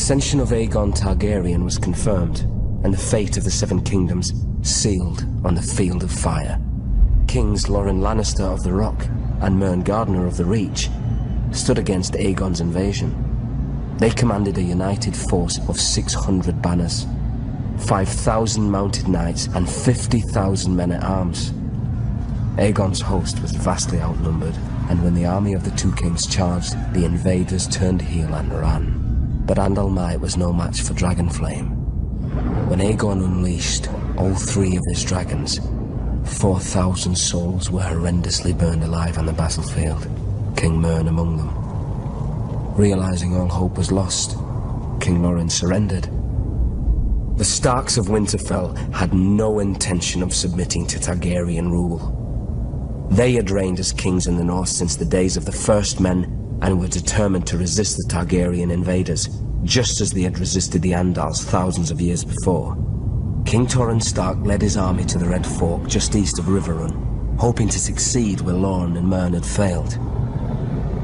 ascension of Aegon Targaryen was confirmed, and the fate of the Seven Kingdoms sealed on the Field of Fire. Kings Loren Lannister of the Rock and Mern Gardner of the Reach stood against Aegon's invasion. They commanded a united force of 600 banners, 5,000 mounted knights, and 50,000 men-at-arms. Aegon's host was vastly outnumbered, and when the army of the two kings charged, the invaders turned heel and ran. But Andal Might was no match for Dragonflame. When Aegon unleashed all three of his dragons, 4,000 souls were horrendously burned alive on the battlefield, King Mern among them. Realizing all hope was lost, King Loren surrendered. The Starks of Winterfell had no intention of submitting to Targaryen rule. They had reigned as kings in the north since the days of the First Men and were determined to resist the Targaryen invaders, just as they had resisted the Andals thousands of years before. King Torrhen Stark led his army to the Red Fork just east of Riverrun, hoping to succeed where Lorne and Mern had failed.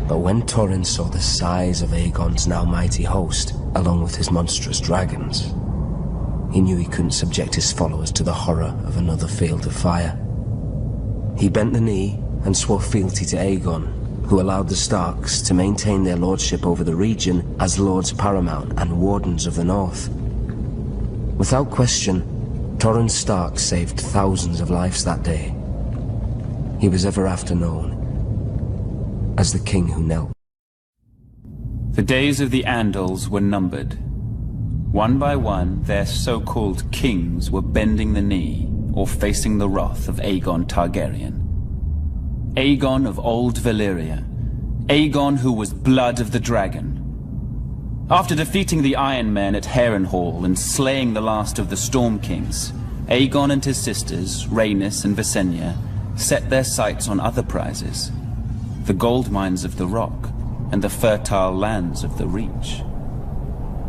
But when Torrhen saw the size of Aegon's now mighty host, along with his monstrous dragons, he knew he couldn't subject his followers to the horror of another Field of Fire. He bent the knee and swore fealty to Aegon, who allowed the Starks to maintain their lordship over the region as Lords Paramount and Wardens of the North. Without question, Torrhen Stark saved thousands of lives that day. He was ever after known as the king who knelt. The days of the Andals were numbered. One by one, their so-called kings were bending the knee or facing the wrath of Aegon Targaryen. Aegon of old Valyria. Aegon who was blood of the dragon. After defeating the Iron Men at Harrenhal and slaying the last of the Storm Kings, Aegon and his sisters, Rhaenys and Visenya, set their sights on other prizes. The gold mines of the Rock and the fertile lands of the Reach.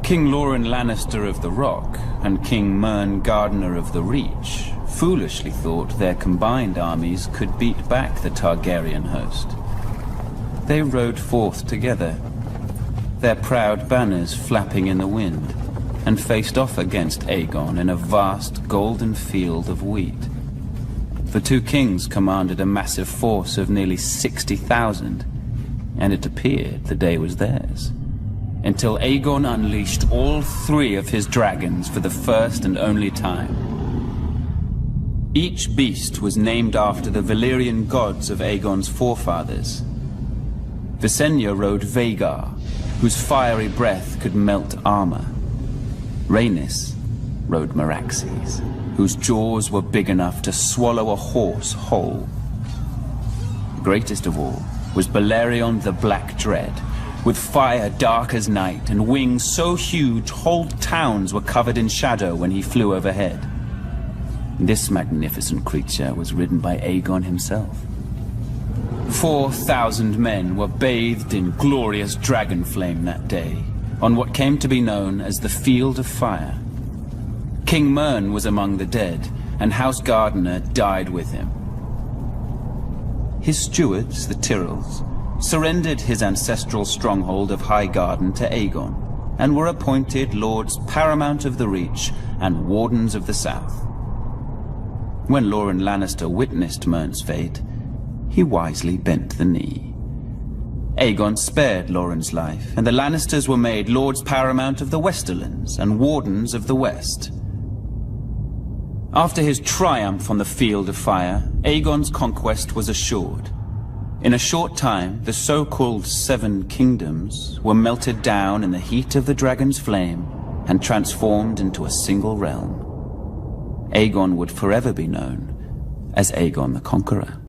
King Loren Lannister of the Rock and King Mern Gardner of the Reach foolishly thought their combined armies could beat back the Targaryen host. They rode forth together, their proud banners flapping in the wind, and faced off against Aegon in a vast golden field of wheat. The two kings commanded a massive force of nearly 60,000, and it appeared the day was theirs, until Aegon unleashed all three of his dragons for the first and only time. Each beast was named after the Valyrian gods of Aegon's forefathers. Visenya rode Vhagar, whose fiery breath could melt armor. Rhaenys rode Meraxes, whose jaws were big enough to swallow a horse whole. Greatest of all was Balerion the Black Dread, with fire dark as night and wings so huge whole towns were covered in shadow when he flew overhead. This magnificent creature was ridden by Aegon himself. 4,000 men were bathed in glorious dragon flame that day, on what came to be known as the Field of Fire. King Mern was among the dead, and House Gardner died with him. His stewards, the Tyrells, surrendered his ancestral stronghold of Highgarden to Aegon, and were appointed Lords Paramount of the Reach and Wardens of the South. When Loren Lannister witnessed Mern's fate, he wisely bent the knee. Aegon spared Loren's life, and the Lannisters were made Lords Paramount of the Westerlands and Wardens of the West. After his triumph on the Field of Fire, Aegon's conquest was assured. In a short time, the so-called Seven Kingdoms were melted down in the heat of the dragon's flame and transformed into a single realm. Aegon would forever be known as Aegon the Conqueror.